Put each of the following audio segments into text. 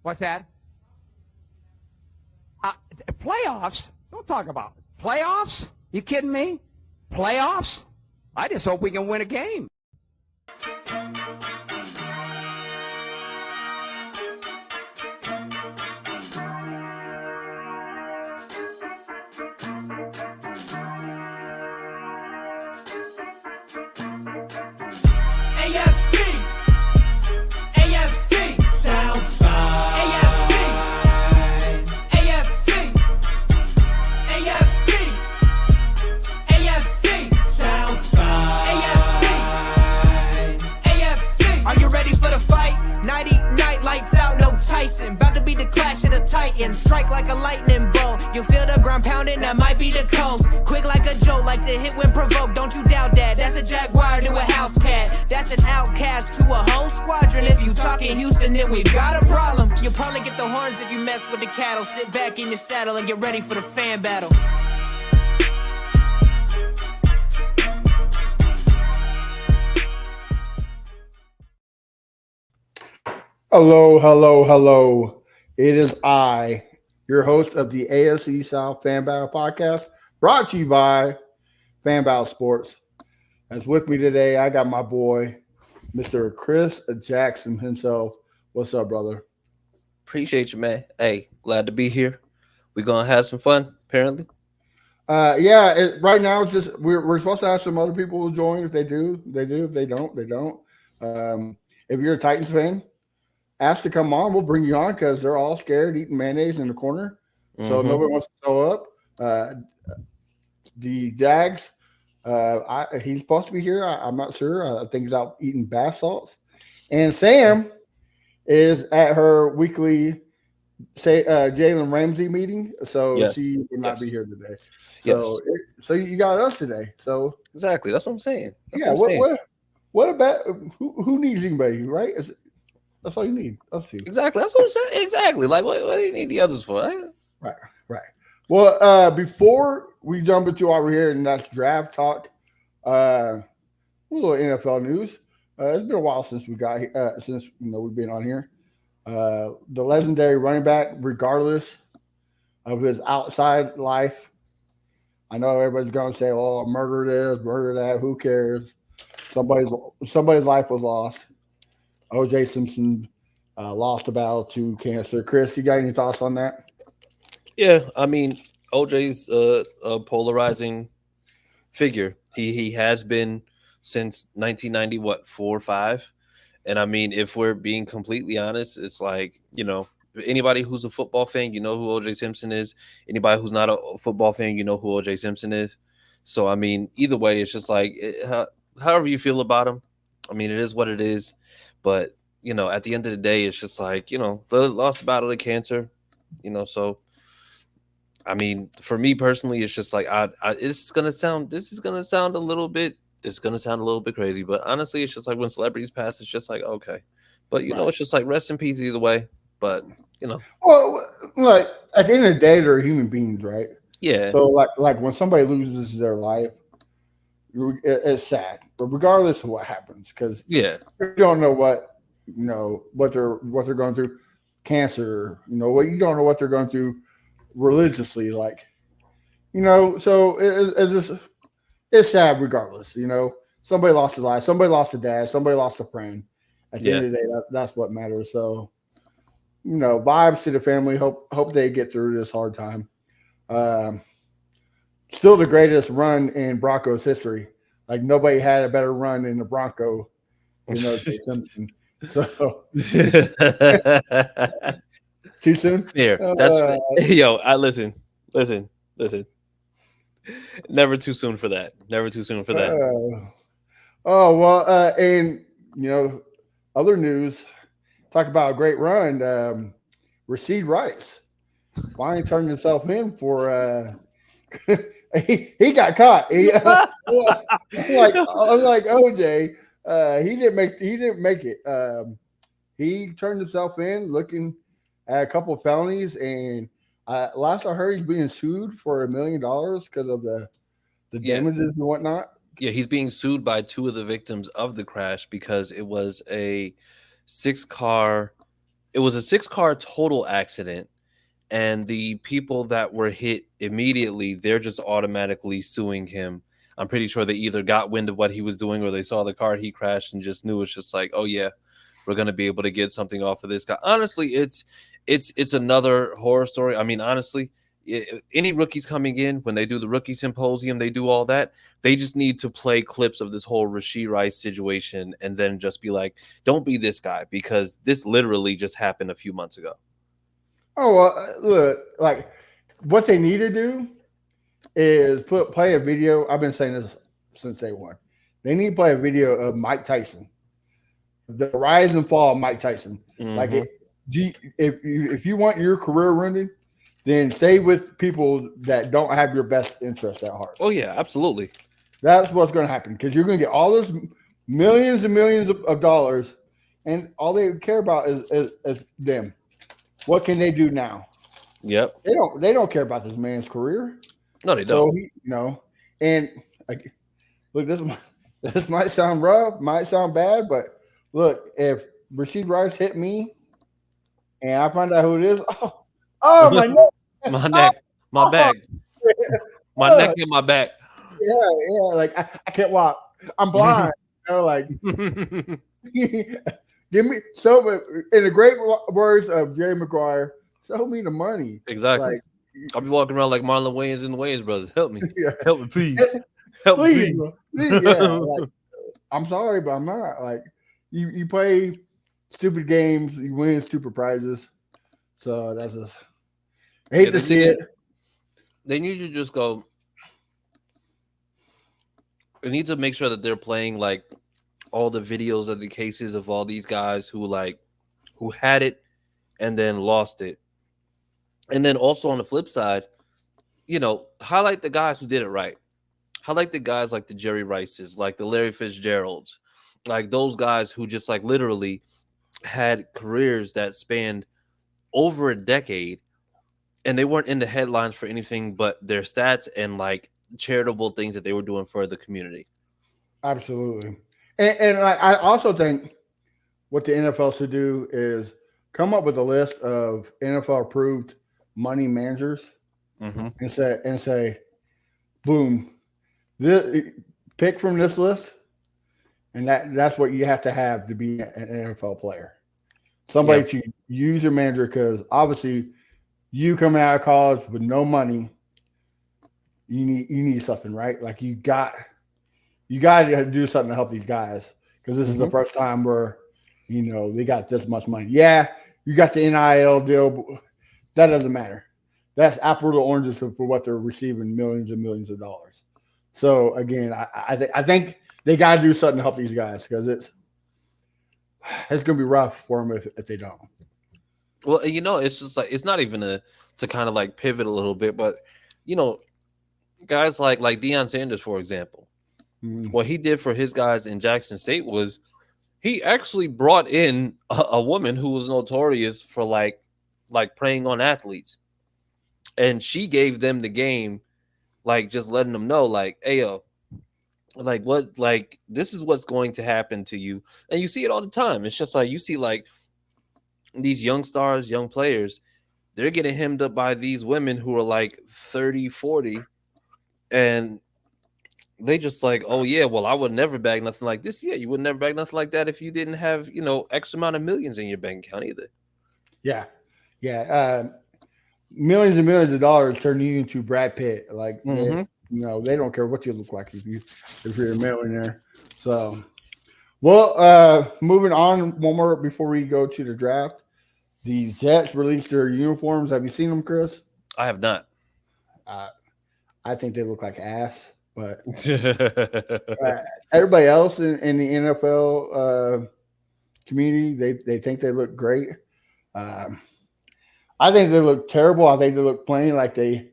What's that? Playoffs? Don't talk about it. Playoffs? You kidding me? Playoffs? I just hope we can win a game. AFC South. About to be the clash of the titans. Strike like a lightning bolt. You feel the ground pounding, that might be the coast. Quick like a jolt, like to hit when provoked. Don't you doubt that. That's a jaguar to a house cat. That's an outcast to a whole squadron. If you talking Houston, then we've got a problem. You'll probably get the horns if you mess with the cattle. Sit back in your saddle and get ready for the fan battle. Hello. It is I, your host of the AFC South Fan Battle Podcast, brought to you by Fan Battle Sports. As with me today, I got my boy, Mr. Chris Jackson himself. What's up, brother? Appreciate you, man. Hey, glad to be here. We're going to have some fun, apparently. Right now it's just we're supposed to have some other people join. If they do, they do. If they don't, they don't. If you're a Titans fan, ask to come on. We'll bring you on because they're all scared eating mayonnaise in the corner. So nobody wants to show up. The Jags, he's supposed to be here. I'm not sure. I think he's out eating bath salts. And Sam is at her weekly Jalen Ramsey meeting. So she will not be here today. So you got us today. So exactly. That's what I'm saying. What about who needs anybody, right? That's all you need. Us two. Exactly. That's what I'm saying. Exactly. Like, what do you need the others for? Right. Well, before we jump into over here, and that's draft talk, a little NFL news. It's been a while since we've been on here. The legendary running back, regardless of his outside life, I know everybody's going to say, "Oh, murder this, murder that." Who cares? Somebody's life was lost. O.J. Simpson lost a battle to cancer. Chris, you got any thoughts on that? Yeah, I mean, O.J.'s a polarizing figure. He has been since 1990, 4 or 5. And I mean, if we're being completely honest, it's like, anybody who's a football fan, you know who O.J. Simpson is. Anybody who's not a football fan, you know who O.J. Simpson is. So, I mean, either way, it's just like, however you feel about him, I mean, it is what it is. But, at the end of the day, it's just like, they lost the battle to cancer, so, I mean, for me personally, it's just like, this is going to sound a little bit crazy, but honestly, it's just like when celebrities pass, it's just like, okay, but it's just like rest in peace either way. But, well, like at the end of the day, they're human beings, right? Yeah. So like when somebody loses their life, it's sad, but regardless of what happens, because you don't know what they're going through, cancer, you don't know what they're going through religiously, so it's sad regardless. Somebody lost a life, somebody lost a dad, somebody lost a friend. At the end of the day, that's what matters. So vibes to the family. Hope they get through this hard time. Still the greatest run in Broncos history. Like nobody had a better run in the Bronco than O.J. Simpson. So too soon? Here, that's I listen. Never too soon for that. And other news. Talk about a great run. Rasheed Rice finally turned himself in for. He got caught. I was like OJ. He didn't make it. He turned himself in, looking at a couple of felonies, and last I heard, he's being sued for $1 million because of the damages and whatnot. Yeah, he's being sued by 2 of the victims of the crash because it was a 6-car It was a 6-car total accident, and the people that were hit immediately, they're just automatically suing him. I'm pretty sure they either got wind of what he was doing or they saw the car he crashed and just knew it's just like, oh yeah, we're gonna be able to get something off of this guy. Honestly, it's another horror story. I mean, honestly, any rookies coming in, when they do the rookie symposium, they do all that. They just need to play clips of this whole Rashee Rice situation and then just be like, don't be this guy, because this literally just happened a few months ago. Oh, well, look, like what they need to do is play a video. I've been saying this since day one. They need to play a video of Mike Tyson, the rise and fall of Mike Tyson. Like, if you want your career ruined, then stay with people that don't have your best interest at heart. Oh yeah, absolutely. That's what's going to happen, because you're going to get all those millions and millions of dollars, and all they care about is them. What can they do now? Yep. They don't care about this man's career. No, they don't. So and like, look, this might sound rough, might sound bad, but look, if Rashee Rice hit me, and I find out who it is, oh my neck, my neck, my back, my neck and my back. Yeah, like I can't walk. I'm blind. Like give me in the great words of Jerry Maguire, show me the money. Exactly. Like, I'll be walking around like Marlon Wayans and the Wayans brothers. Help me. Yeah. Help me, please. Help me, please. Yeah, like, I'm sorry, but I'm not. Like, you play stupid games, you win stupid prizes. So that's just, I hate to see it. They need to just go. They need to make sure that they're playing like all the videos of the cases of all these guys who had it and then lost it. And then also on the flip side, highlight the guys who did it right. Highlight the guys like the Jerry Rices, like the Larry Fitzgeralds, like those guys who just like literally had careers that spanned over a decade, and they weren't in the headlines for anything but their stats and like charitable things that they were doing for the community. Absolutely. And I also think what the NFL should do is come up with a list of NFL approved money managers and say, boom, pick from this list, and that's what you have to have to be an NFL player. Somebody to use your manager, because obviously you coming out of college with no money, you need something, right? Like you got to do something to help these guys, because this is the first time where they got this much money. Yeah, you got the NIL deal, but that doesn't matter. That's apple to oranges for what they're receiving, millions and millions of dollars. So again, I think they got to do something to help these guys, because it's going to be rough for them if they don't. Well, it's just like, it's not even to kind of like pivot a little bit, but guys like Deion Sanders, for example, what he did for his guys in Jackson State was he actually brought in a woman who was notorious for like preying on athletes, and she gave them the game, like just letting them know, like, hey yo, like what, like this is what's going to happen to you. And you see it all the time. It's just like you see like these young stars, young players, they're getting hemmed up by these women who are like 30, 40, and they just like, oh yeah, well, I would never bag nothing like this. Yeah, you would never bag nothing like that if you didn't have, X amount of millions in your bank account either. Yeah. Millions and millions of dollars turn you into Brad Pitt. Like, they don't care what you look like if you're a millionaire. So, well, moving on, one more before we go to the draft. The Jets released their uniforms. Have you seen them, Chris? I have not. I think they look like ass, but everybody else in the NFL community, they think they look great. I think they look terrible. I think they look plain, like their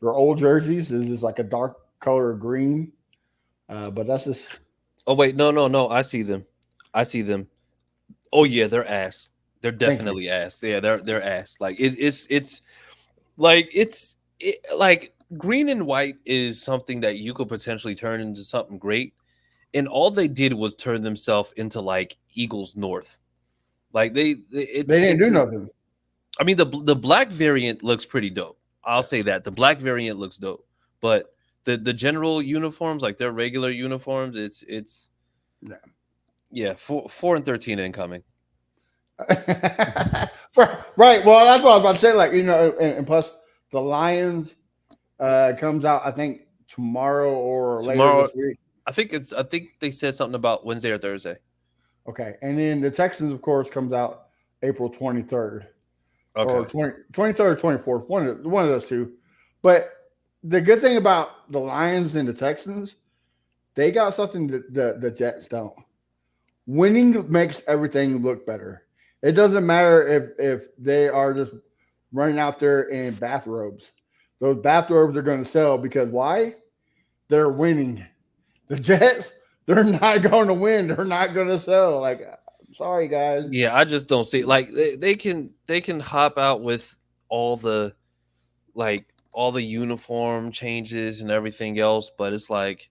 old jerseys. This is like a dark color green, but that's just. Oh wait, no. I see them. Oh yeah, they're ass. They're definitely ass. Yeah, they're ass. Like it's like green and white is something that you could potentially turn into something great, and all they did was turn themselves into like Eagles North. Like they didn't do nothing. I mean, the black variant looks pretty dope. I'll say that the black variant looks dope, but the general uniforms, like their regular uniforms, it's yeah 4-13 incoming. Right. Well, that's what I was about to say. Like, and plus the Lions comes out, I think, tomorrow or later this week. I think they said something about Wednesday or Thursday. Okay. And then the Texans, of course, comes out April 23rd. Okay. Or 23rd or 24th. One of those two. But the good thing about the Lions and the Texans, they got something that the Jets don't. Winning makes everything look better. It doesn't matter if they are just running out there in bathrobes. Those bathrobes are going to sell because why? They're winning. The Jets, they're not going to win. They're not going to sell. Like, I'm sorry, guys. Yeah, I just don't see like they can hop out with all the uniform changes and everything else, but it's like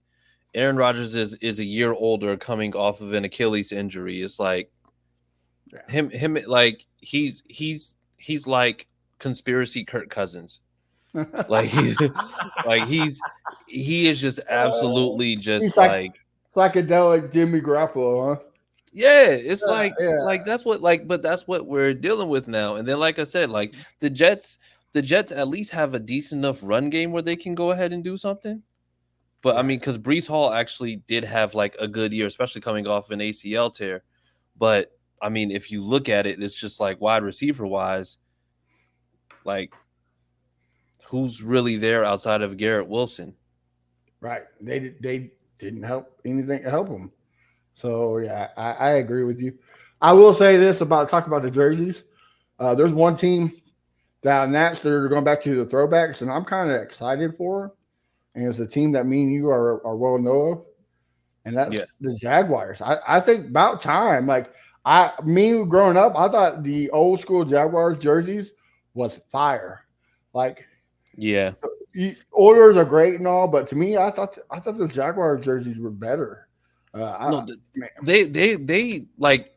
Aaron Rodgers is a year older, coming off of an Achilles injury. It's like him like he's like conspiracy Kirk Cousins. Like he is just absolutely just He's like psychedelic Jimmy Garoppolo, huh? Yeah, it's like that's what but that's what we're dealing with now. And then, like I said, like the Jets at least have a decent enough run game where they can go ahead and do something. But I mean, because Brees Hall actually did have like a good year, especially coming off an ACL tear. But I mean, if you look at it, it's just like wide receiver wise, like who's really there outside of Garrett Wilson? Right. They didn't help him. So yeah, I agree with you. I will say this talk about the jerseys. There's one team that announced they're going back to the throwbacks, and I'm kind of excited for. And it's a team that me and you are well know of, and that's the Jaguars. I think about time. Like growing up, I thought the old school Jaguars jerseys was fire. Like, yeah, orders are great and all, but to me, I thought the Jaguars jerseys were better. They like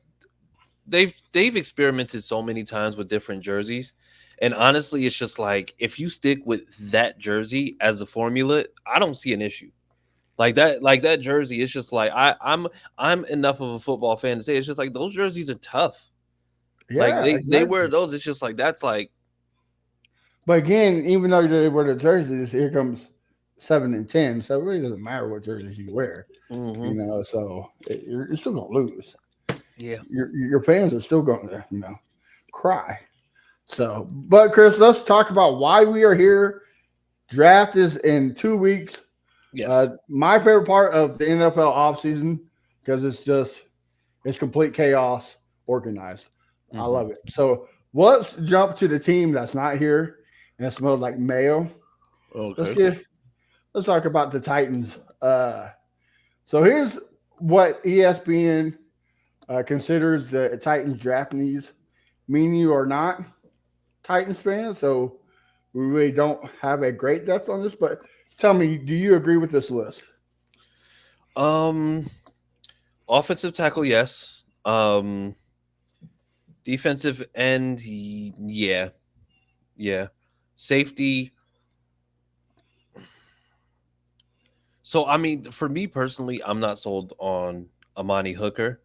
they've experimented so many times with different jerseys. And honestly, it's just like if you stick with that jersey as the formula, I don't see an issue. Like that jersey, it's just like I'm enough of a football fan to say it's just like those jerseys are tough. Yeah, like they wear those. It's just like that's like. But again, even though they wear the jerseys, here comes 7 and 10, so it really doesn't matter what jerseys you wear. Mm-hmm. So you're still gonna lose. Yeah, your fans are still going to cry. So, but Chris, let's talk about why we are here. Draft is in 2 weeks. Yes. My favorite part of the NFL offseason, because it's complete chaos organized. Mm-hmm. I love it. So let's jump to the team that's not here and it smells like mayo. Okay. Let's talk about the Titans. So here's what ESPN considers the Titans draft needs. Me and you are not Titans fans, so we really don't have a great depth on this, but tell me, do you agree with this list? Offensive tackle, yes. Defensive end, yeah. Safety. So, I mean, for me personally, I'm not sold on Amani Hooker.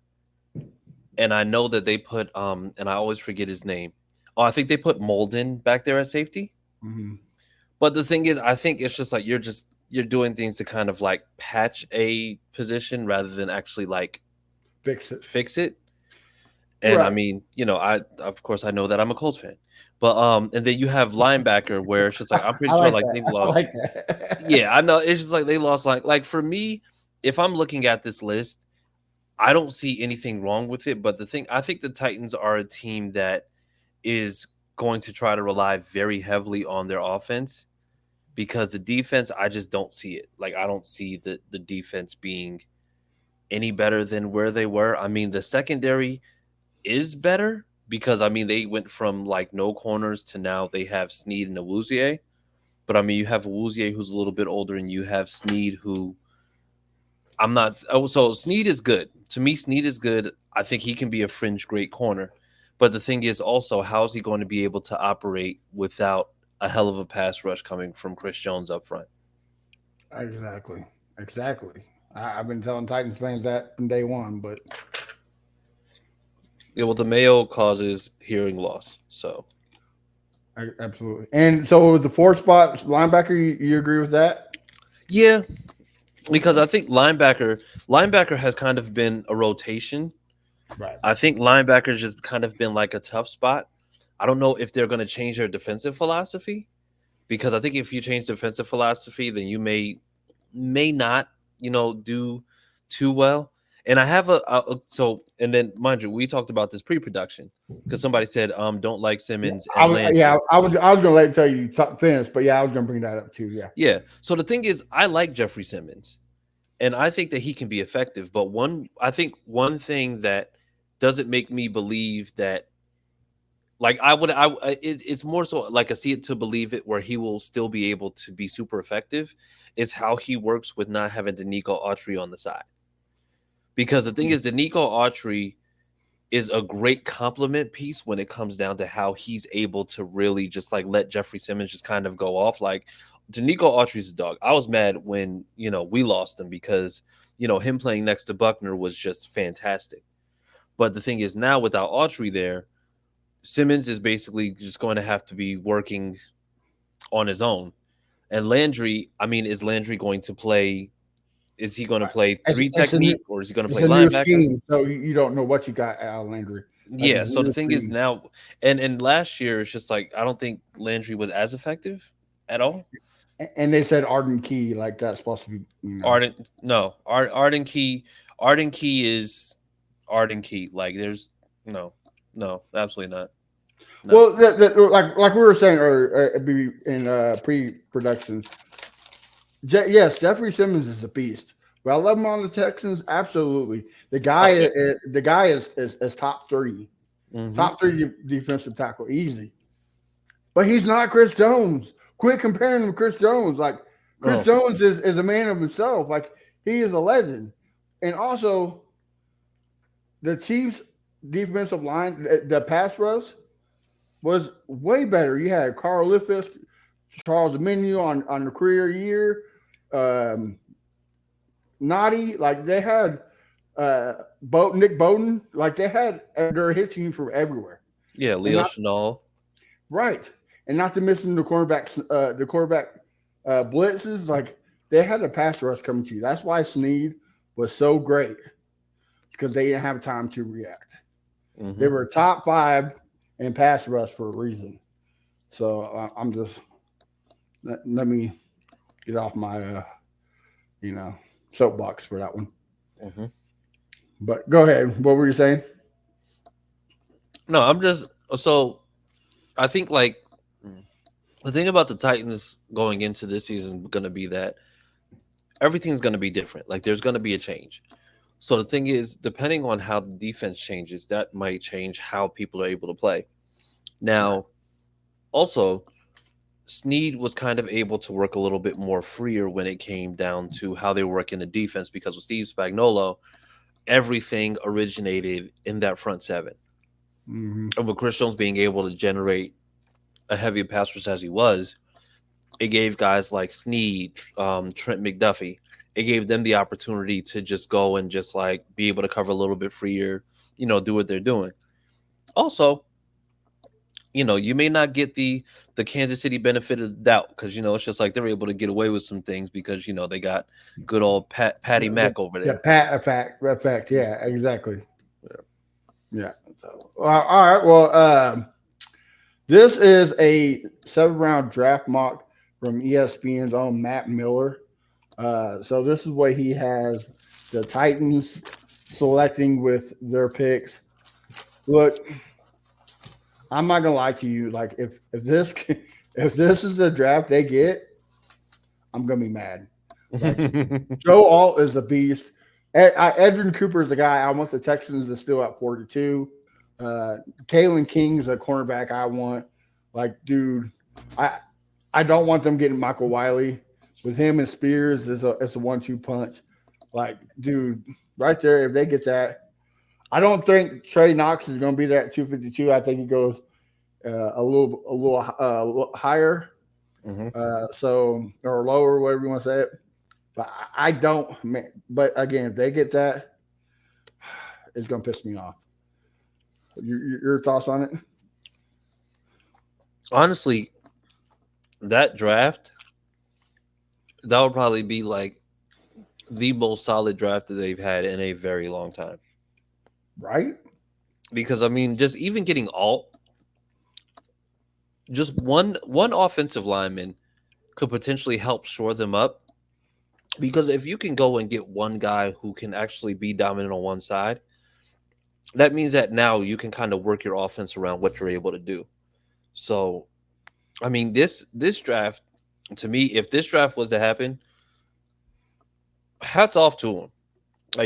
And I know that they put, and I always forget his name. Oh, I think they put Molden back there at safety. Mm-hmm. But the thing is, I think it's just like you're doing things to kind of like patch a position rather than actually like fix it. And right. I mean, I of course I know that I'm a Colts fan, but and then you have linebacker where it's just like I'm pretty sure like they've lost. Yeah, I know it's just like they lost like for me, if I'm looking at this list, I don't see anything wrong with it. But I think the Titans are a team that is going to try to rely very heavily on their offense because the defense, I just don't see it. Like, I don't see the defense being any better than where they were. I mean, the secondary is better because, I mean, they went from like no corners to now they have Snead and Awuzie. But I mean, you have Awuzie who's a little bit older and you have Snead who I'm not. Oh, so Snead is good. To me, Snead is good. I think he can be a fringe great corner. But the thing is also, how is he going to be able to operate without a hell of a pass rush coming from Chris Jones up front? Exactly. I've been telling Titans fans that from day one, but Yeah, well, the Mayo causes hearing loss, so absolutely. And so with the 4 spot linebacker, you agree with that? yeah, because I think linebacker has kind of been a rotation. Right. I think linebacker's just kind of been like a tough spot. I don't know if they're going to change their defensive philosophy, because I think if you change defensive philosophy, then you may not, do too well. And I have and then mind you, we talked about this pre-production because somebody said don't like Simmons and Landry. I was gonna let tell you finish, but yeah, I was gonna bring that up too. Yeah. Yeah. So the thing is, I like Jeffrey Simmons, and I think that he can be effective. But I think one thing that doesn't make me believe that, like it's more so like I see it to believe it, where he will still be able to be super effective, is how he works with not having Danico Autry on the side. Because the thing is, Danico Autry is a great complement piece when it comes down to how he's able to really just like let Jeffrey Simmons just kind of go off. Like Danico Autry's a dog. I was mad when, we lost him because, him playing next to Buckner was just fantastic. But the thing is, now without Autry there, Simmons is basically just going to have to be working on his own. And Landry, is Landry going to play? Is he going to play three technique, or is he going to play linebacker? Scheme, so you don't know what you got out of Landry. Yeah. So the thing is now, and last year it's just like I don't think Landry was as effective at all. And they said Arden Key, like that's supposed to be Arden Key. Arden Key is Arden Key. Like there's no, absolutely not. No. Well, like we were saying earlier in pre-production, yes, Jeffrey Simmons is a beast. But I love him on the Texans. Absolutely, the guy is top 3, top 3 defensive tackle, easy. But he's not Chris Jones. Quit comparing him to Chris Jones. Like Chris Jones is a man of himself. Like he is a legend. And also, the Chiefs' defensive line, the pass rush was way better. You had Carl Liffis, Charles Aminu on the career year, Noddy, like they had Nick Bowden, like they had they're hitting from everywhere. Yeah, Leo Chenal. Right. And not to mention the quarterback blitzes, like they had a pass rush coming to you. That's why Snead was so great, because they didn't have time to react. They were top 5 in pass rush for a reason. So I'm just let me get off my soapbox for that one. But go ahead. What were you saying? No, I think like the thing about the Titans going into this season going to be that everything's going to be different. Like there's going to be a change. So the thing is, depending on how the defense changes, that might change how people are able to play. Now, also, Snead was kind of able to work a little bit more freer when it came down to how they work in the defense, because with Steve Spagnuolo, everything originated in that front 7. And with Chris Jones being able to generate a heavy pass rush as he was, it gave guys like Snead, Trent McDuffie, it gave them the opportunity to just go and just like be able to cover a little bit freer, do what they're doing. Also, you may not get the Kansas City benefit of the doubt, because, it's just like they're able to get away with some things because, they got good old Patty Mack over there. Yeah, fact. Yeah, exactly. Yeah. So, all right. Well, this is a 7th-round draft mock from ESPN's own Matt Miller. So this is what he has the Titans selecting with their picks. Look, I'm not gonna lie to you. Like if this is the draft they get, I'm gonna be mad. Like, Joe Alt is a beast. Edrin Cooper is the guy I want the Texans to steal at 42. Kalen King's a cornerback I want. Like, dude, I don't want them getting Michael Wiley. With him and Spears, it's a 1-2 punch. Like, dude, right there, if they get that, I don't think Trey Knox is going to be there at 252. I think he goes a little higher, Mm-hmm. or lower, whatever you want to say it. But I don't. But again, if they get that, it's going to piss me off. Your thoughts on it? Honestly, that draft, that would probably be like the most solid draft that they've had in a very long time. Right? Because I mean, just even getting just one offensive lineman could potentially help shore them up. Because if you can go and get one guy who can actually be dominant on one side, that means that now you can kind of work your offense around what you're able to do. So, I mean, this draft, to me, if this draft was to happen, hats off to him.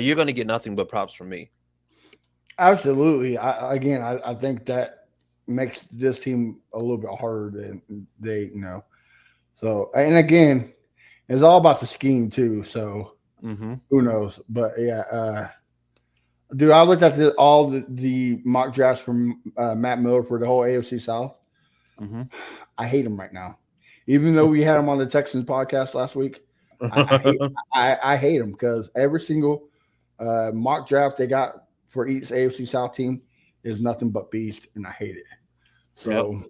You're going to get nothing but props from me. Absolutely. I think that makes this team a little bit harder than they. So, and again, it's all about the scheme too. So Mm-hmm. who knows? But yeah, dude, I looked at all the mock drafts from Matt Miller for the whole AFC South. Mm-hmm. I hate him right now, even though we had him on the Texans podcast last week. I hate him because every single mock draft they got for each AFC South team is nothing but beast, and I hate it. Yep. So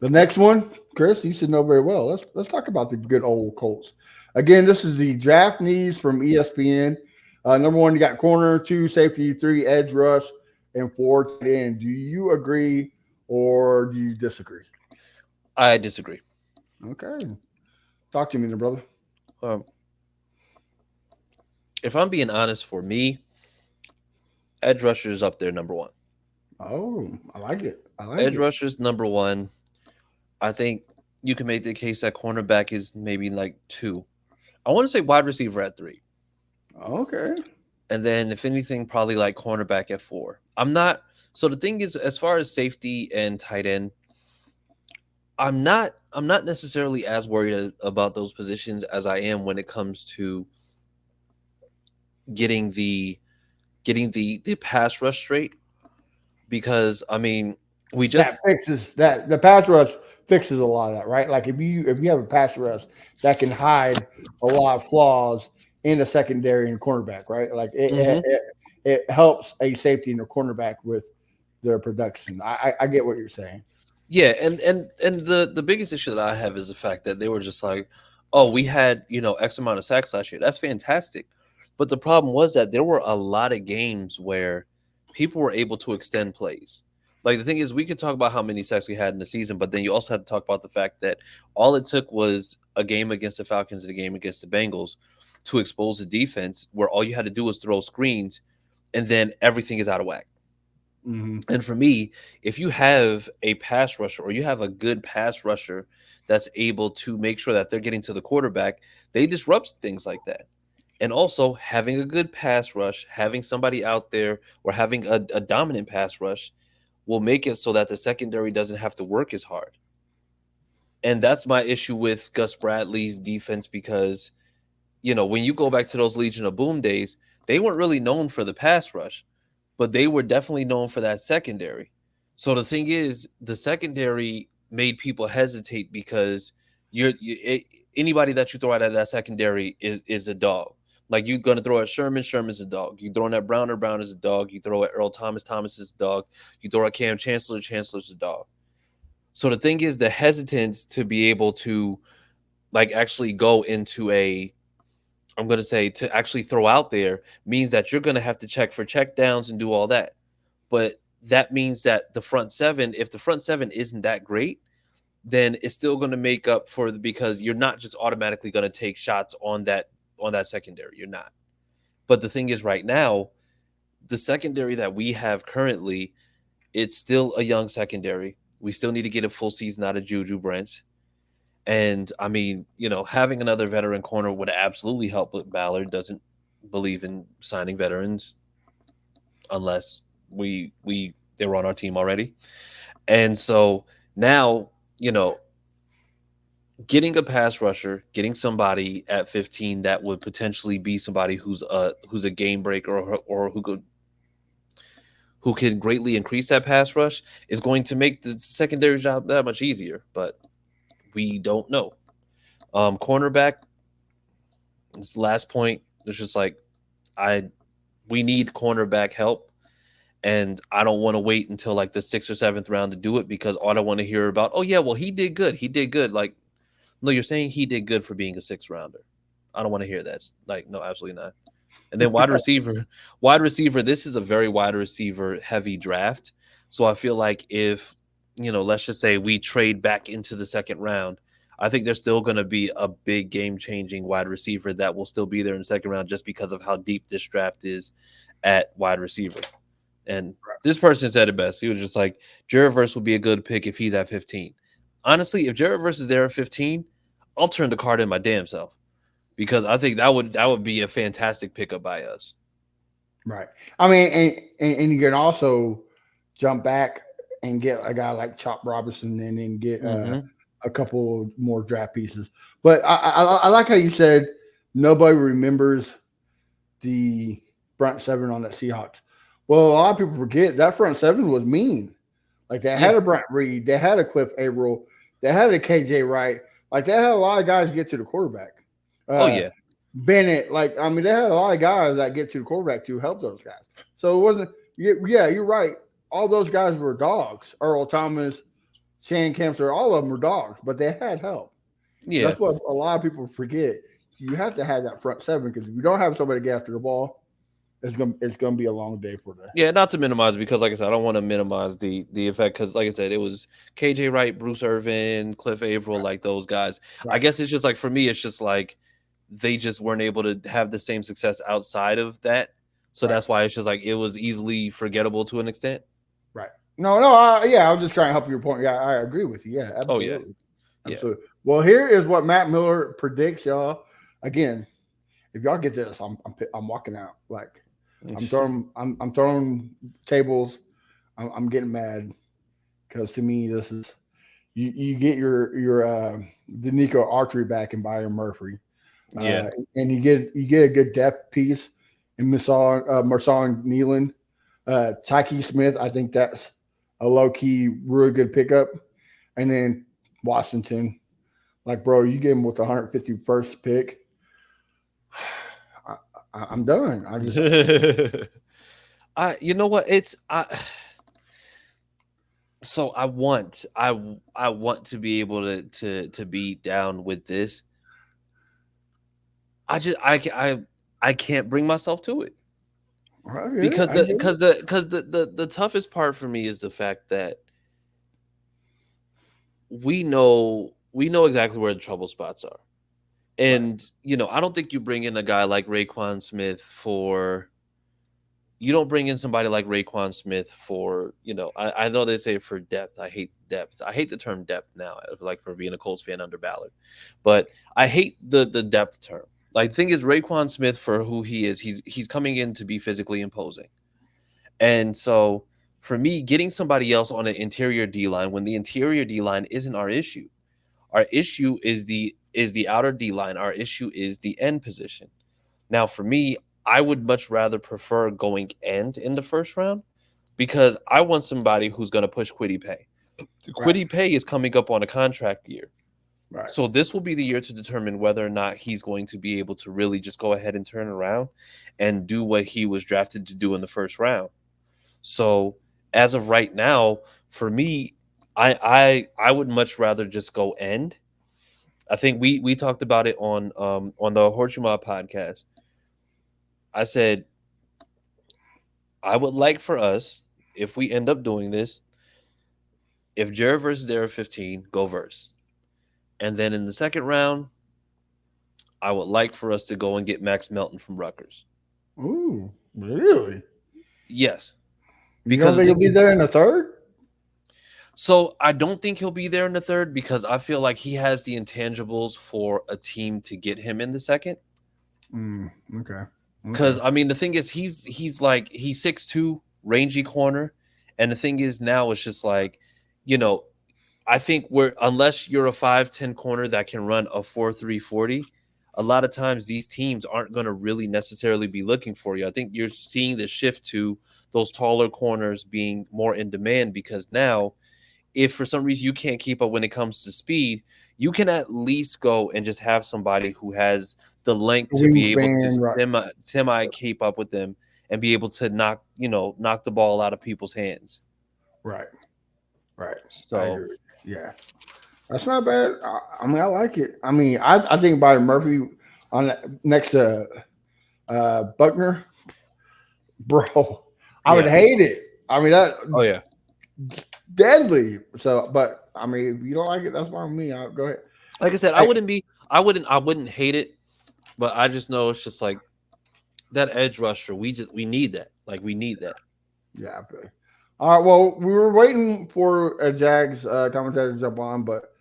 the next one, Chris, you should know very well. Let's talk about the good old Colts. Again, this is the draft needs from ESPN. Number one, you got corner, 2 safety, 3 edge rush, and 4 tight end. Do you agree or do you disagree? I disagree. Okay, talk to me, then, brother. Um, if I'm being honest, for me, edge rusher is up there number one. Oh, I like it. Edge rusher's number one. I think you can make the case that cornerback is maybe like 2. I want to say wide receiver at 3. Okay. And then if anything, probably like cornerback at 4. I'm not. So the thing is, as far as safety and tight end, I'm not necessarily as worried about those positions as I am when it comes to getting the pass rush straight. Because I mean, we just That fixes that. The pass rush fixes a lot of that, right? Like if you have a pass rush that can hide a lot of flaws in the secondary and cornerback, right? Like it helps a safety and a cornerback with their production. I get what you're saying. yeah, and the biggest issue that I have is the fact that they were just like, oh, we had X amount of sacks last year. That's fantastic, but the problem was that there were a lot of games where people were able to extend plays. Like the thing is, we could talk about how many sacks we had in the season, but then you also have to talk about the fact that all it took was a game against the Falcons and a game against the Bengals to expose the defense, where all you had to do was throw screens, and then everything is out of whack. Mm-hmm. And for me, if you have a pass rusher or you have a good pass rusher that's able to make sure that they're getting to the quarterback, they disrupt things like that. And also having a good pass rush, having somebody out there or having a dominant pass rush will make it so that the secondary doesn't have to work as hard. And that's my issue with Gus Bradley's defense because, when you go back to those Legion of Boom days, they weren't really known for the pass rush, but they were definitely known for that secondary. So the thing is, the secondary made people hesitate because anybody that you throw out of that secondary is a dog. Like you're going to throw at Sherman's a dog. You throw at Brown is a dog. You throw at Earl Thomas is a dog. You throw at Cam Chancellor's a dog. So the thing is, the hesitance to be able to like actually go into I'm going to say to actually throw out there means that you're going to have to check for check downs and do all that. But that means that the front seven, if the front seven isn't that great, then it's still going to make up for because you're not just automatically going to take shots on that secondary. You're not. But the thing is right now, the secondary that we have currently, it's still a young secondary. We still need to get a full season out of Juju Brents. And I mean, having another veteran corner would absolutely help. But Ballard doesn't believe in signing veterans unless they were on our team already. And so now, getting a pass rusher, getting somebody at 15 that would potentially be somebody who's a game breaker or who could who can greatly increase that pass rush is going to make the secondary job that much easier. But we don't know. Cornerback, this last point, it's just like we need cornerback help, and I don't want to wait until like the 6th or 7th round to do it because all I want to hear about, oh yeah, well he did good, Like, no, you're saying he did good for being a 6th rounder. I don't want to hear that. Like, no, absolutely not. And then wide receiver. This is a very wide receiver heavy draft. So I feel like if, let's just say we trade back into the 2nd round, I think there's still going to be a big game changing wide receiver that will still be there in the 2nd round just because of how deep this draft is at wide receiver. And this person said it best. He was just like, Jared Verse will be a good pick if he's at 15. Honestly, if Jared Verse is there at 15, I'll turn the card in my damn self. Because I think that would be a fantastic pickup by us. Right. I mean, and you can also jump back and get a guy like Chop Robinson and then get a couple more draft pieces. But I like how you said nobody remembers the front 7 on that Seahawks. Well, a lot of people forget that front 7 was mean. Like they had a Brent Reed, they had a Cliff Averill, they had a KJ Wright. Like they had a lot of guys get to the quarterback. Bennett, they had a lot of guys that get to the quarterback to help those guys. So it wasn't, you're right. All those guys were dogs. Earl Thomas, Shane Kempster, all of them were dogs, but they had help. Yeah. That's what a lot of people forget. You have to have that front 7 because if you don't have somebody get after the ball, it's gonna be a long day for them. Yeah, not to minimize because, like I said, I don't want to minimize the effect because, like I said, it was KJ Wright, Bruce Irvin, Cliff Averill, like those guys. Right. I guess it's just like for me, it's just like they just weren't able to have the same success outside of that, so that's why it's just like it was easily forgettable to an extent. Right. No. I was just trying to help your point. Yeah, I agree with you. Yeah, absolutely. Oh yeah. Absolutely. Well, here is what Matt Miller predicts, y'all. Again, if y'all get this, I'm walking out. Like I'm throwing tables. I'm getting mad because to me this is you get your Danico Archery back in Byron Murphy, and you get a good depth piece in Marshawn Nealon, Tyke Smith. I think that's a low key really good pickup, and then Washington. Like, bro, you get him with the 151st pick. I'm done. I just, you know what? So I want to be able to be down with this. I can't bring myself to it because the toughest part for me is the fact that we know exactly where the trouble spots are. And, I don't think you bring in a guy like Raekwon Smith you don't bring in somebody like Raekwon Smith for, I know they say for depth. I hate depth. I hate the term depth now, like for being a Colts fan under Ballard. But I hate the depth term. Like, the thing is, Raekwon Smith, for who he is, he's coming in to be physically imposing. And so, for me, getting somebody else on an interior D-line when the interior D-line isn't our issue. Our issue is the outer D-line. Our issue is the end position. Now, for me, I would much rather prefer going end in the 1st round because I want somebody who's going to push Kwity Paye. Kwity Paye is coming up on a contract year. Right. So this will be the year to determine whether or not he's going to be able to really just go ahead and turn around and do what he was drafted to do in the 1st round. So as of right now, for me, I would much rather just go end. I think we talked about it on the Horseshoe Mob podcast. I said I would like for us, if we end up doing this, if Jared Verse is there at 15, go Verse. And then in the 2nd round, I would like for us to go and get Max Melton from Rutgers. Ooh, really? Yes. Because he'll be there in the 3rd? So I don't think he'll be there in the 3rd because I feel like he has the intangibles for a team to get him in the 2nd. Okay. Because I mean, the thing is, he's 6'2", rangy corner, and the thing is now it's just like, I think unless you're a 5'10" corner that can run a 4.3 40, a lot of times these teams aren't going to really necessarily be looking for you. I think you're seeing the shift to those taller corners being more in demand because now, if for some reason you can't keep up when it comes to speed, you can at least go and just have somebody who has the length to be able to Wingspan, right. semi keep up with them and be able to knock the ball out of people's hands. Right. Right. I So agree. Yeah. That's not bad. I mean, I like it. I mean, I think Byron Murphy on next to Buckner, bro. I would yeah. hate it. I mean, that Oh yeah. deadly. So, but I mean, if you don't like it, that's fine with me. I'll go ahead. Like I said, Hey, I wouldn't hate it, but I just know it's just like that edge rusher. We need that. Like we need that. yeah. I feel you. All right. Well, we were waiting for a Jags commentator to jump on, but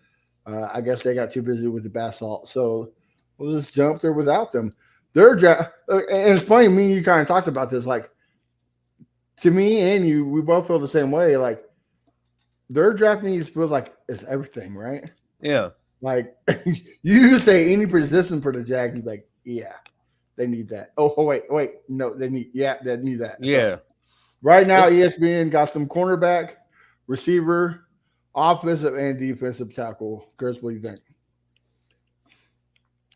I guess they got too busy with the basalt. So we'll just jump there without them. And it's funny. Me and you kind of talked about this. Like to me and you, we both feel the same way. Like their draft needs feels like it's everything, right? Yeah. Like you say any position for the Jags, you're like, yeah, they need that. Oh, wait, no, they need that. So Yeah. right now, It's, ESPN got some cornerback, receiver, offensive and defensive tackle. Chris, what do you think?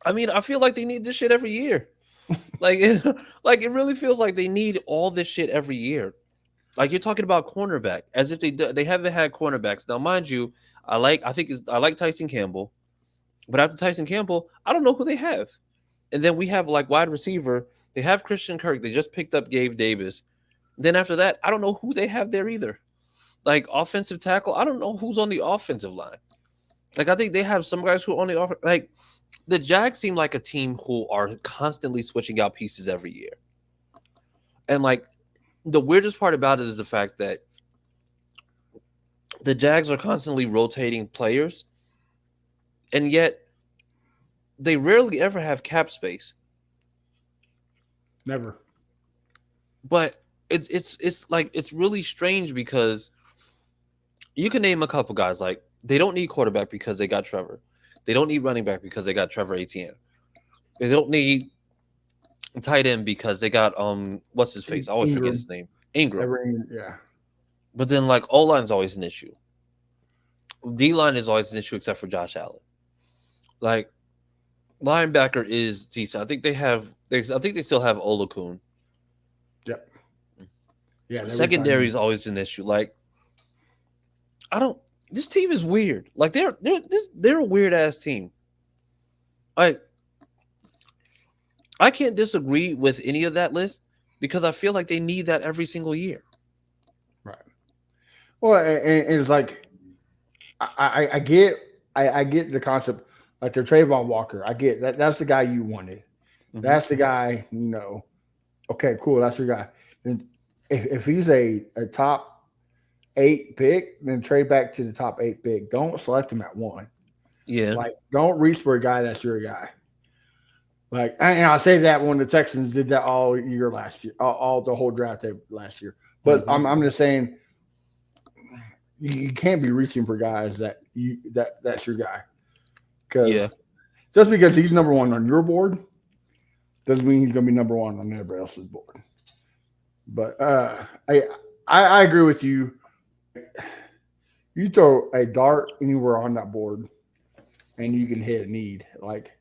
I mean, I feel like they need this shit every year. Like it really feels like they need all this shit every year. Like you're talking about cornerback, as if they haven't had cornerbacks. Now, mind you, I like Tyson Campbell, but after Tyson Campbell, I don't know who they have. And then we have like wide receiver. They have Christian Kirk. They just picked up Gabe Davis. Then after that, I don't know who they have there either. Like offensive tackle, I don't know who's on the offensive line. Like I think they have some guys who are on the offense. Like the Jags seem like a team who are constantly switching out pieces every year. And like the weirdest part about it is the fact that the Jags are constantly rotating players, and yet they rarely ever have cap space. Never. But it's like it's really strange because you can name a couple guys like they don't need quarterback because they got Trevor. They don't need running back because they got Trevor Etienne. They don't need tight end because they got what's his face? I always forget his name. Ingram. Yeah. But then like O line's always an issue. D line is always an issue except for Josh Allen. Like linebacker is decent. I think they still have Olakun. Yep. Yeah. Secondary is always an issue. Like this team is weird. Like they're a weird ass team. Like I can't disagree with any of that list because I feel like they need that every single year. Right. Well, and it's like I get the concept. Like they're Trayvon Walker. I get that. That's the guy you wanted. Mm-hmm. That's the guy. Okay, cool. That's your guy. And if he's a top 8 pick, then trade back to the top 8 pick. Don't select him at 1. Yeah. Like don't reach for a guy that's your guy. Like, and I say that when the Texans did that all year last year, all the whole draft last year. But I'm just saying, you can't be reaching for guys that's your guy. Because just because he's number 1 on your board doesn't mean he's going to be number 1 on everybody else's board. But I agree with you. You throw a dart anywhere on that board, and you can hit a need. Like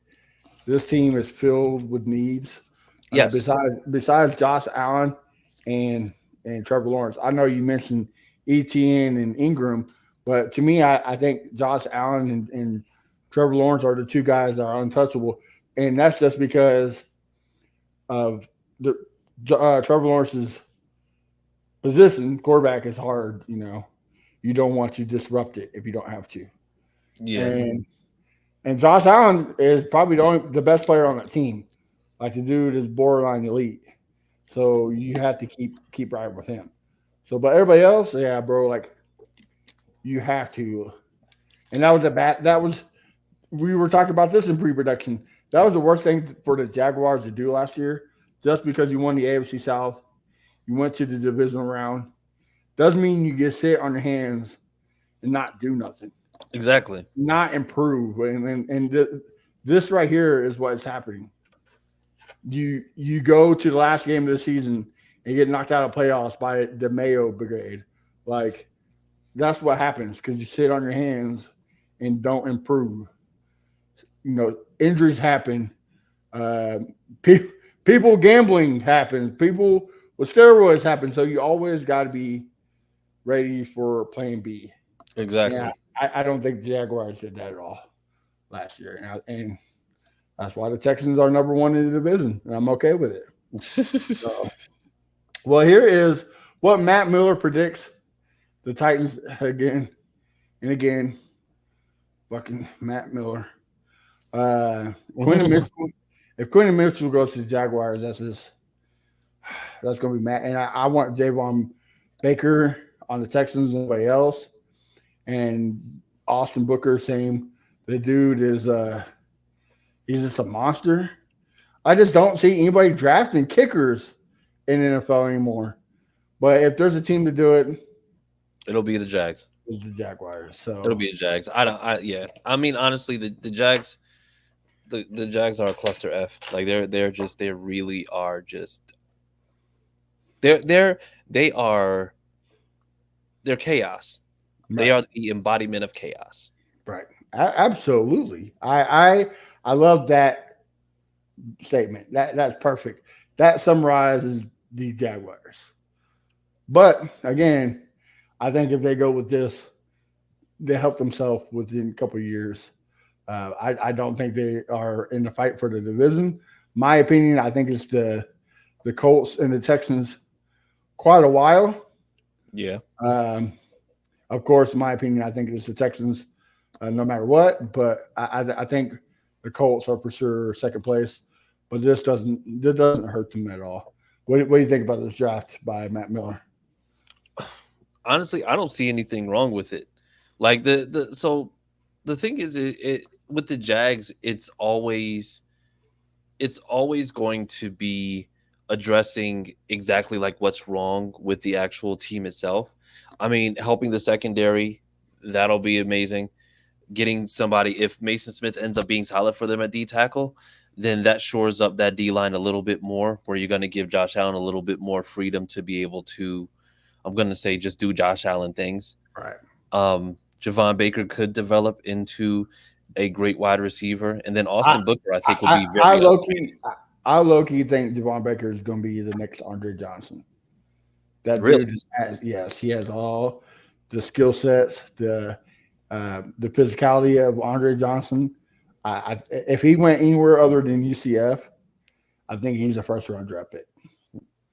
this team is filled with needs. Yes. Besides Josh Allen and Trevor Lawrence, I know you mentioned Etienne and Ingram, but to me, I think Josh Allen and Trevor Lawrence are the 2 guys that are untouchable, and that's just because of the Trevor Lawrence's position. Quarterback is hard, You don't want to disrupt it if you don't have to. Yeah. And Josh Allen is probably the best player on that team. Like the dude is borderline elite. So you have to keep right with him. So, but everybody else, yeah, bro, like you have to. And we were talking about this in pre-production. That was the worst thing for the Jaguars to do last year, just because you won the AFC South. You went to the divisional round. Doesn't mean you get sit on your hands and not do nothing. Exactly. Not improve. And This right here is what's happening. You go to the last game of the season and get knocked out of playoffs by the Mayo Brigade. Like that's what happens because you sit on your hands and don't improve. Injuries happen. Uh, pe- People gambling happens. People with steroids happen. So you always got to be ready for Plan B. Exactly. And I don't think the Jaguars did that at all last year, and that's why the Texans are number one in the division, and I'm okay with it. So, well, here is what Matt Miller predicts the Titans again and again. Fucking Matt Miller. Quentin Mitchell. If Quentin Mitchell goes to the Jaguars, that's going to be Matt. And I want Javon Baker on the Texans and everybody else. And Austin Booker, same. The dude is he's just a monster. I just don't see anybody drafting kickers in NFL anymore. But if there's a team to do it, it'll be the Jags. It's the Jaguars. So it'll be the Jags. I mean, honestly, the Jags, the Jags are a cluster F. Like they really are just they're chaos. Right. They are the embodiment of chaos. Right. Absolutely. I love that statement. That's perfect. That summarizes the Jaguars. But again, I think if they go with this, they help themselves within a couple of years. I don't think they are in the fight for the division. My opinion, I think it's the Colts and the Texans quite a while. Yeah. Of course, in my opinion, I think it's the Texans no matter what. But I think the Colts are for sure second place. But this doesn't hurt them at all. What do you think about this draft by Matt Miller? Honestly, I don't see anything wrong with it. Like the thing is, it with the Jags, it's always going to be addressing exactly like what's wrong with the actual team itself. I mean, helping the secondary, that'll be amazing. Getting somebody, if Mason Smith ends up being solid for them at D tackle, then that shores up that D line a little bit more, where you're going to give Josh Allen a little bit more freedom to be able to, I'm going to say, just do Josh Allen things. Right. Javon Baker could develop into a great wide receiver, and then Austin Booker, I think, will be very. I low-key think Javon Baker is going to be the next Andre Johnson. That really? Dude yes, he has all the skill sets, the physicality of Andre Johnson. If he went anywhere other than UCF, I think he's a first-round draft pick.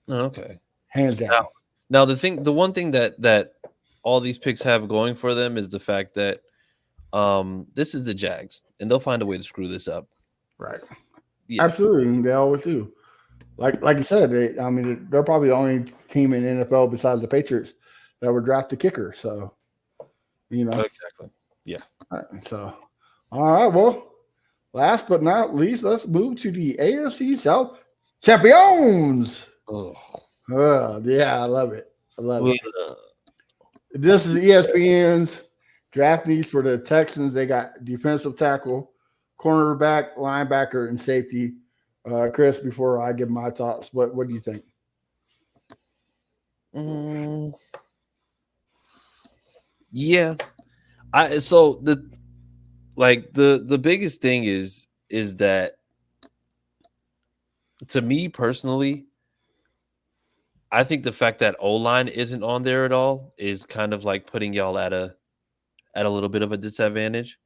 Okay, hands down. Now the one thing that all these picks have going for them is the fact that this is the Jags, and they'll find a way to screw this up. Right. Yeah. Absolutely. They always do. Like you said, they're probably the only team in the NFL besides the Patriots that would draft a kicker. So, Exactly. Yeah. All right. Well, last but not least, let's move to the AFC South champions. Oh. Yeah, I love it. This is ESPN's draft needs for the Texans. They got defensive tackle, cornerback, linebacker, and safety. Chris, before I give my thoughts, what do you think? Yeah. The biggest thing is that, to me personally, I think the fact that O-line isn't on there at all is kind of like putting y'all at a little bit of a disadvantage,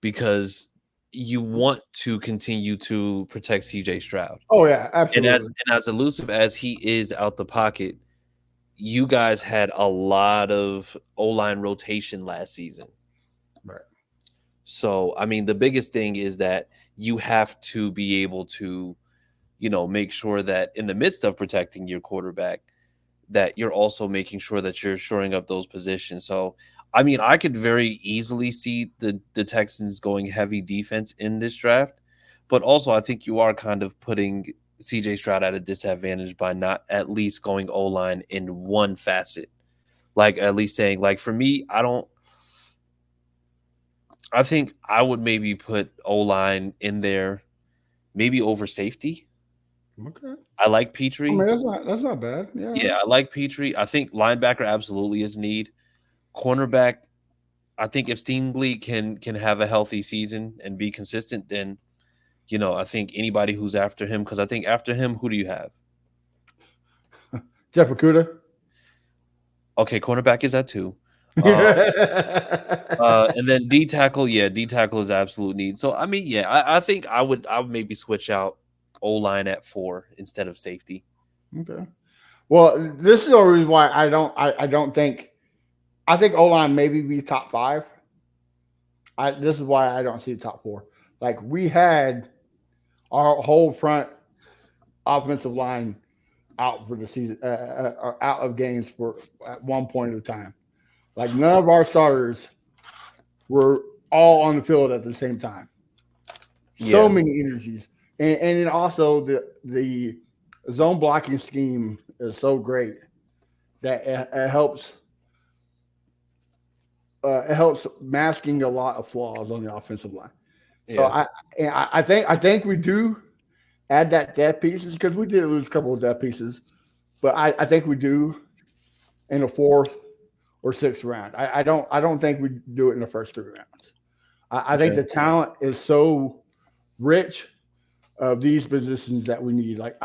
because you want to continue to protect CJ Stroud. Oh yeah, absolutely. And as elusive as he is out the pocket, you guys had a lot of O-line rotation last season. Right. So, I mean, the biggest thing is that you have to be able to, make sure that in the midst of protecting your quarterback, that you're also making sure that you're shoring up those positions. So, I mean, I could very easily see the Texans going heavy defense in this draft, but also I think you are kind of putting CJ Stroud at a disadvantage by not at least going O-line in one facet. Like, at least saying, like, for me, I think I would maybe put O-line in there, maybe over safety. Okay. I like I Petrie. mean, that's not bad. Yeah. Yeah, I like Petrie. I think linebacker absolutely is need. Cornerback, I think if Stingley can have a healthy season and be consistent, then I think anybody who's after him, because I think after him, who do you have? Jeff Okuda. Okay, cornerback is that too. Okay. And then D tackle, D tackle is absolute need. So I mean, I think I would maybe switch out O line at 4 instead of safety. Well, this is the reason why I don't think I think O line maybe be top 5. This is why I don't see top 4. Like we had our whole front offensive line out for the season, out of games for at one point of time. Like none of our starters were all on the field at the same time. So many energies, and then also the zone blocking scheme is so great that it helps. It helps masking a lot of flaws on the offensive line. So I think we do add that depth pieces because we did lose a couple of depth pieces, but I think we do in the 4th or 6th round. I don't think we do it in the first 3 rounds. I think the talent is so rich of these positions that we need. Like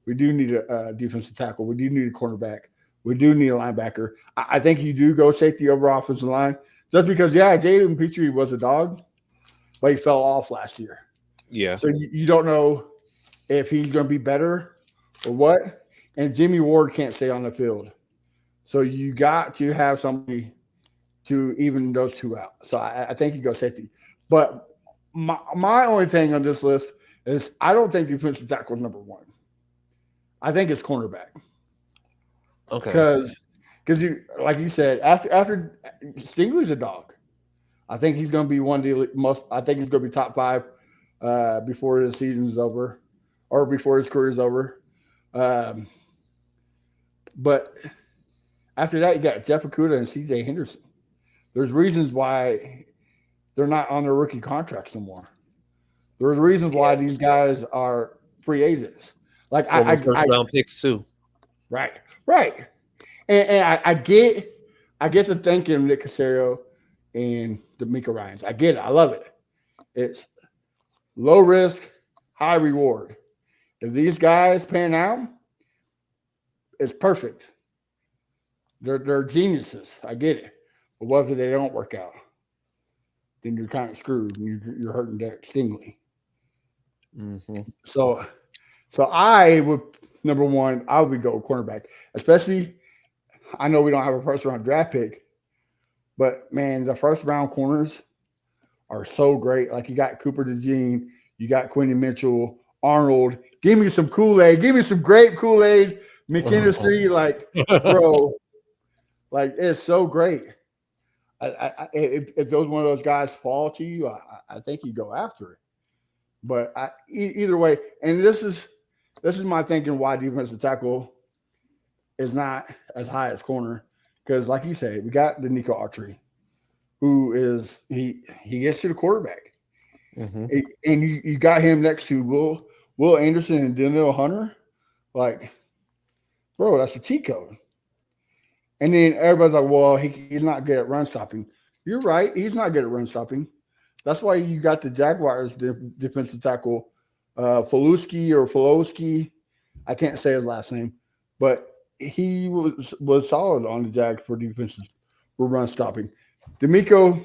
we do need a defensive tackle. We do need a cornerback. We do need a linebacker. I think you do go safety over offensive line just because, Jaden Petrie was a dog, but he fell off last year. Yeah. So you don't know if he's going to be better or what. And Jimmy Ward can't stay on the field. So you got to have somebody to even those two out. So I think you go safety. But my only thing on this list is I don't think defensive tackle is number 1. I think it's cornerback. Okay. Because you, like you said, after Stingley's a dog. I think he's going to be one of the most. I think he's going to be top 5 before the season's over, or before his career's over. But after that, you got Jeff Okuda and C.J. Henderson. There's reasons why they're not on their rookie contracts no more. There's reasons why these guys are free agents. Like first round picks too. Right. And I get the thinking of Nick Casario and D'Amico Ryans. I get it. I love it. It's low risk, high reward. If these guys pan out, it's perfect. They're geniuses. I get it. But what if they don't work out? Then you're kind of screwed. You're hurting Derek Stingley. Mm-hmm. So I would, number 1, I would go cornerback. Especially, I know we don't have a first round draft pick, but man, the first round corners are so great. Like you got Cooper DeJean, you got Quentin Mitchell, Arnold. Give me some Kool-Aid. Give me some grape Kool-Aid. McKinstry, like, bro, like it's so great. If those one of those guys fall to you, I think you go after it. But either way, and this is my thinking why defensive tackle is not as high as corner. Because like you say, we got the Nico Autry, who is he gets to the quarterback. Mm-hmm. And you got him next to Will Anderson and Daniel Hunter. Like, bro, that's a cheat code. And then everybody's like, well, he's not good at run stopping. You're right. He's not good at run stopping. That's why you got the Jaguars defensive tackle, Folowski. I can't say his last name, but he was solid on the Jags for defenses for run stopping. D'Amico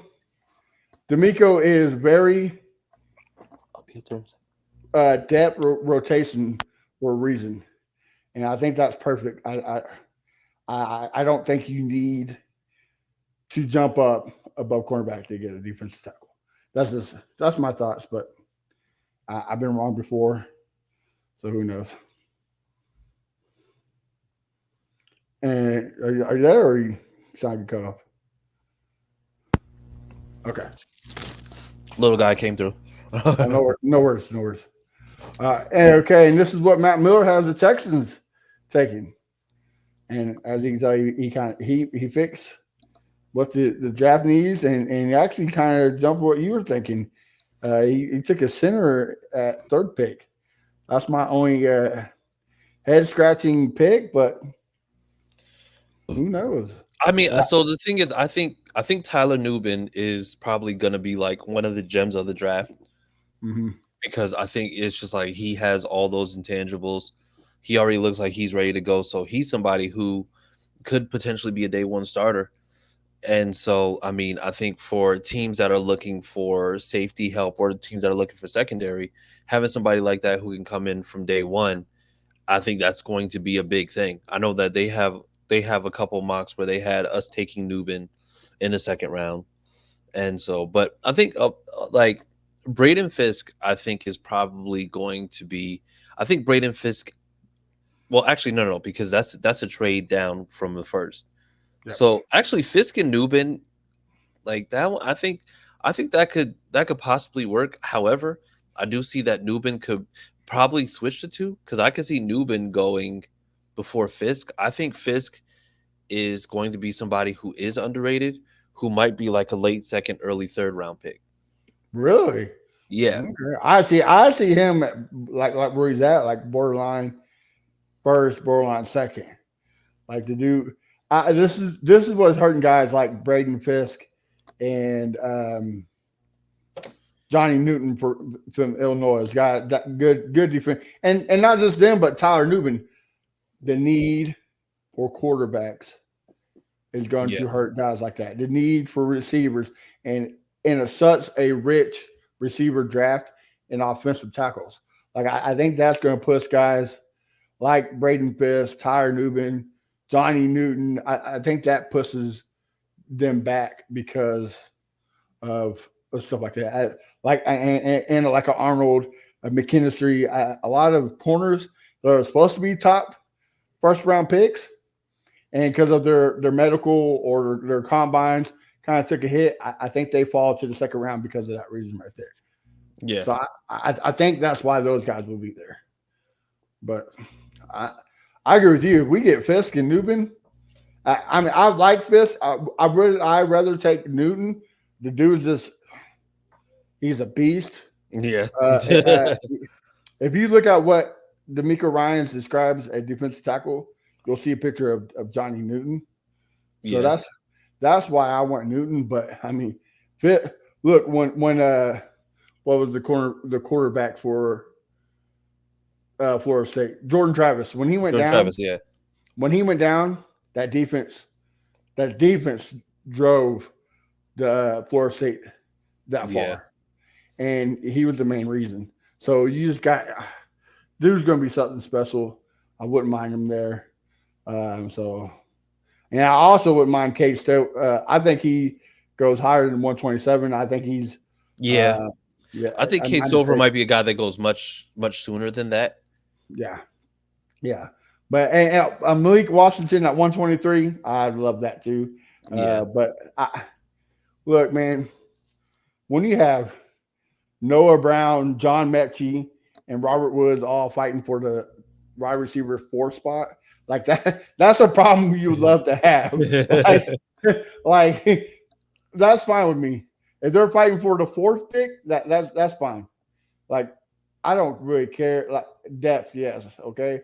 is very depth rotation for a reason, and I think that's perfect. I don't think you need to jump up above cornerback to get a defensive tackle. That's my thoughts, but I've been wrong before, so who knows? And are you there, or are you trying to cut off? Okay. Little guy came through. No worries. Okay, and this is what Matt Miller has the Texans taking. And as you can tell, he fixed what the draft needs, and actually kind of jump what you were thinking. He took a center at third pick. That's my only head scratching pick, but who knows? I mean, so the thing is, I think Tyler Nubin is probably gonna be like one of the gems of the draft Mm-hmm. because I think it's just like he has all those intangibles. He already looks like he's ready to go, so he's somebody who could potentially be a day one starter. And so, I mean, I think for teams that are looking for safety help or teams that are looking for secondary, having somebody like that who can come in from day one, I think that's going to be a big thing. I know that they have a couple mocks where they had us taking Nubin in the second round, and so, but I think like Braden Fisk, I think is probably going to be. I think Braden Fisk. Well, actually, no, because that's a trade down from the first. Yep. So actually, Fisk and Nubin, like that one, I think that could possibly work. However, I do see that Nubin could probably switch the two because I could see Nubin going before Fisk. I think Fisk is going to be somebody who is underrated, who might be like a late second, early third round pick. Really? Yeah. Okay. I see him at, like where he's at, like borderline first, borderline second. Like the dude. This is what's hurting guys like Braden Fisk and Johnny Newton from Illinois. Has got that good defense, and not just them, but Tyler Nubin. The need for quarterbacks is going to hurt guys like that. The need for receivers and in such a rich receiver draft and offensive tackles. Like I think that's going to push guys like Braden Fisk, Tyler Nubin, Johnny Newton. I think that pushes them back because of stuff like that. And like an Arnold, a McKinstry, a lot of corners that are supposed to be top first round picks, and because of their medical or their combines kind of took a hit, I think they fall to the second round because of that reason right there. Yeah. So I think that's why those guys will be there. But I agree with you. If we get Fisk and Nubin, I mean, I like Fisk. I'd rather take Newton. The dude's he's a beast. Yeah. If you look at what D'Amico Ryans describes a defensive tackle, you'll see a picture of Johnny Newton. So that's why I want Newton. But I mean, look when what was the quarterback for Florida State? Jordan Travis. When he went down, when he went down, that defense drove the Florida State that far, and he was the main reason. So you just got dude's going to be something special. I wouldn't mind him there. So, and I also wouldn't mind Cade Stowe. I think he goes higher than 127. I think he's I think Cade Stover might be a guy that goes much sooner than that. Yeah. But and Malik Washington at 123, I'd love that too. But look, man, when you have Noah Brown, John Mechie, and Robert Woods all fighting for the wide receiver 4 spot, like that's a problem you would love to have. like that's fine with me. If they're fighting for the 4th pick, that's fine. Like I don't really care. Like depth, yes, okay.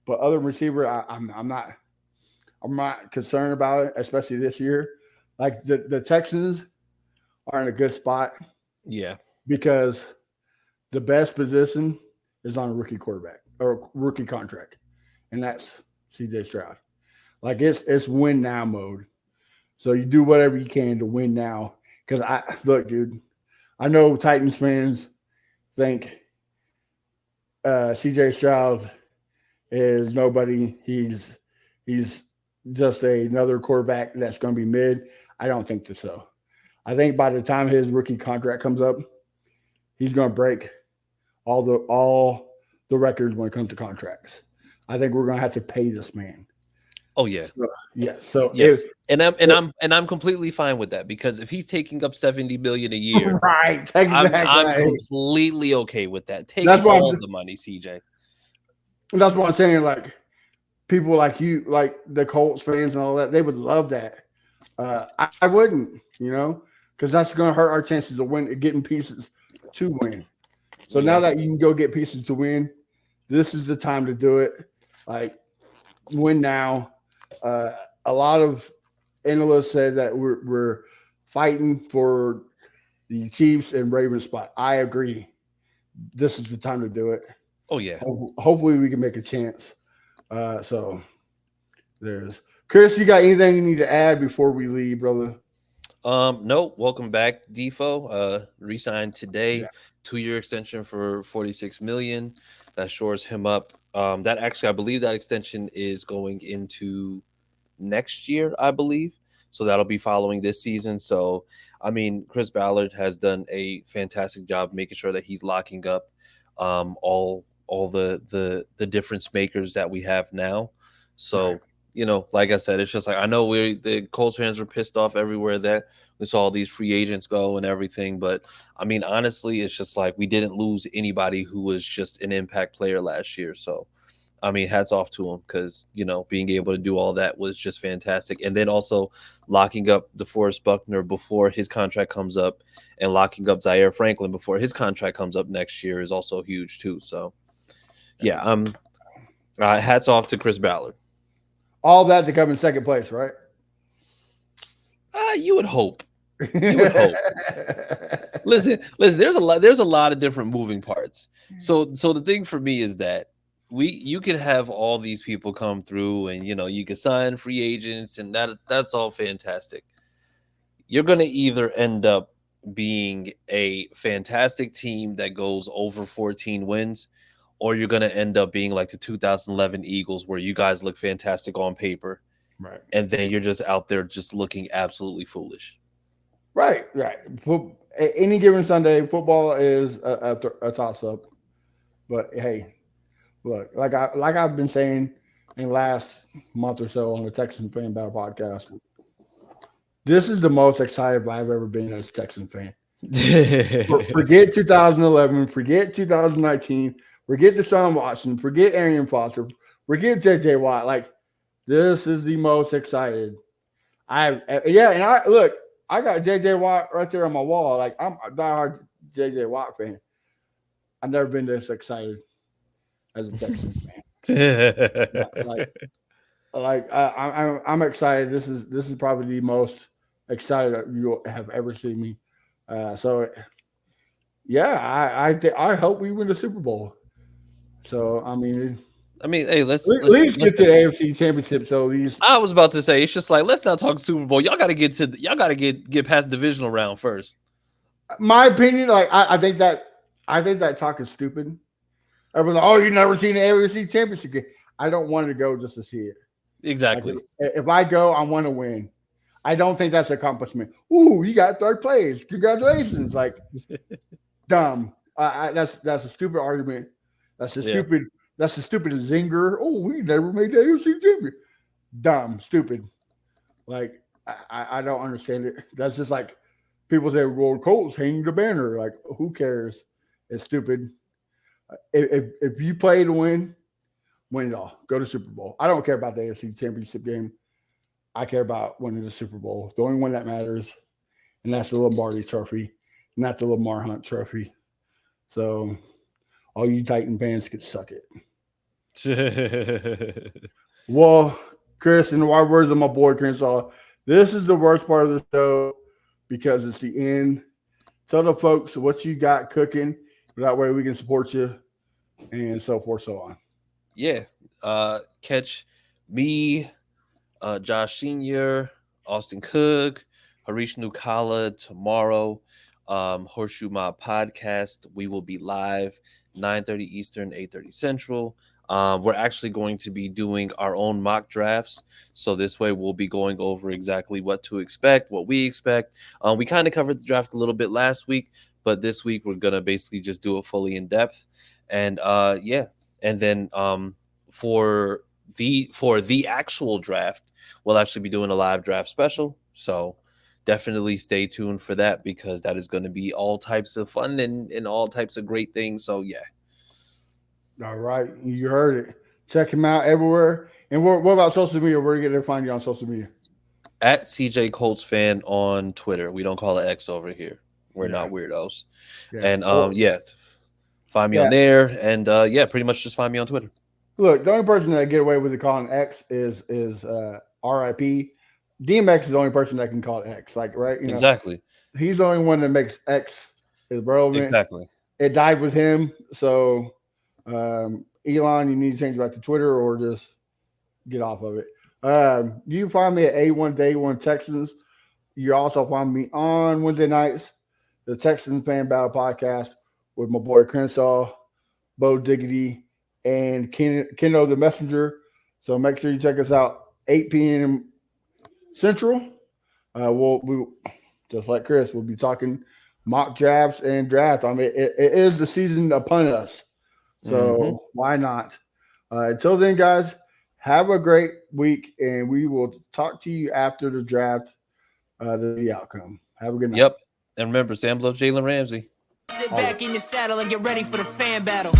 But other receiver, I'm not concerned about it, especially this year. Like the Texans are in a good spot. Yeah. Because the best position is on a rookie quarterback or rookie contract. And that's CJ Stroud. Like it's win now mode. So you do whatever you can to win now. Because look, dude, I know Titans fans think CJ Stroud is nobody. He's just another quarterback that's going to be mid. I don't think so. I think by the time his rookie contract comes up, he's going to break all the records when it comes to contracts. I think we're going to have to pay this man. Oh yeah, So yes, I'm completely fine with that because if he's taking up $70 million a year, right? Exactly. I'm completely okay with that. Take all the money, CJ. That's what I'm saying. Like people like you, like the Colts fans and all that, they would love that. I wouldn't, because that's going to hurt our chances of getting pieces to win. So now Yeah. that you can go get pieces to win, this is the time to do it. Like, win now. A lot of analysts said that we're fighting for the Chiefs and Ravens spot. I agree. This is the time to do it. Oh yeah. Hopefully, we can make a chance. So there's Chris. You got anything you need to add before we leave, brother? No, welcome back, Defo. Resigned today, Yeah. 2-year extension for 46 million. That shores him up. That actually, I believe that extension is going into next year, I believe. So that'll be following this season. So I mean, Chris Ballard has done a fantastic job making sure that he's locking up all the difference makers that we have now. So Right. like I said, it's just like I know the Colts fans were pissed off everywhere that we saw all these free agents go and everything, but I mean, honestly, it's just like we didn't lose anybody who was just an impact player last year. So I mean, hats off to him because being able to do all that was just fantastic, and then also locking up DeForest Buckner before his contract comes up, and locking up Zaire Franklin before his contract comes up next year is also huge too. So yeah, hats off to Chris Ballard. All that to come in second place, right? You would hope. You would hope. Listen. There's a lot of different moving parts. So the thing for me is that you could have all these people come through, and you could sign free agents, and that's all fantastic. You're gonna either end up being a fantastic team that goes over 14 wins, or you're gonna end up being like the 2011 Eagles, where you guys look fantastic on paper, Right. and then you're just out there just looking absolutely foolish. Right. Any given Sunday, football is a toss up. But hey, look, like I've been saying in the last month or so on the Texan Fan Battle podcast, this is the most excited I've ever been as a Texan fan. Forget 2011, forget 2019, forget Deshaun Watson, forget Arian Foster, forget JJ Watt. Like, this is the most excited and I got JJ Watt right there on my wall. Like, I'm a diehard JJ Watt fan. I've never been this excited as a Texans fan. I'm excited. This is probably the most excited you have ever seen me. I hope we win the Super Bowl. So I mean, hey, let's get to the AFC Championship. So I was about to say, it's just like, let's not talk Super Bowl. Y'all got to get past divisional round first. My opinion, like I think that talk is stupid. Everyone's like, oh, you've never seen the AFC Championship game. I don't want to go just to see it. Exactly. Like, if I go, I want to win. I don't think that's an accomplishment. Ooh, you got third place. Congratulations. Like, dumb. That's a stupid argument. That's a stupid zinger. Oh, we never made the AFC champion. Dumb, stupid. Like, I don't understand it. That's just like people say, well, Colts hang the banner. Like, who cares? It's stupid. If you play to win it all. Go to Super Bowl. I don't care about the AFC Championship game. I care about winning the Super Bowl. The only one that matters, and that's the Lombardi Trophy, not the Lamar Hunt Trophy. So, all you Titan fans could suck it. Well, Chris, in the wide words of my boy Crenshaw, this is the worst part of the show because it's the end. Tell the folks what you got cooking. That way we can support you and so forth, so on. Yeah. Catch me, Josh Senior, Austin Cook, Harish Nukala tomorrow. Horseshoe Mob Podcast. We will be live 9:30 Eastern, 8:30 Central. We're actually going to be doing our own mock drafts. So this way we'll be going over exactly what to expect, what we expect. We kind of covered the draft a little bit last week, but this week we're going to basically just do it fully in depth. And and then for the actual draft, we'll actually be doing a live draft special. So definitely stay tuned for that because that is going to be all types of fun and all types of great things. So yeah. All right, you heard it. Check him out everywhere. And what about social media? Where are you going to find you on social media? at CJ Colts fan on Twitter. We don't call it X over here. We're not weirdos. Yeah. And find me on there. And pretty much just find me on Twitter. Look, the only person that get away with it calling X is RIP. DMX is the only person that can call it X. Like, right? You know, Exactly. he's the only one that makes X is relevant. Exactly. It died with him. So, Elon, you need to change back to Twitter or just get off of it. You find me at A1 Day One Texans. You also find me on Wednesday nights, the Texans Fan Battle Podcast with my boy Crenshaw, Bo Diggity, and Keno the Messenger. So make sure you check us out 8 p.m. Central. We just like Chris, we'll be talking mock drafts and draft. I mean, it is the season upon us. So why not? Until then, guys, have a great week, and we will talk to you after the draft, the outcome. Have a good night. Yep. And remember, Sam loves Jalen Ramsey. Sit back in your saddle and get ready for the fan battle.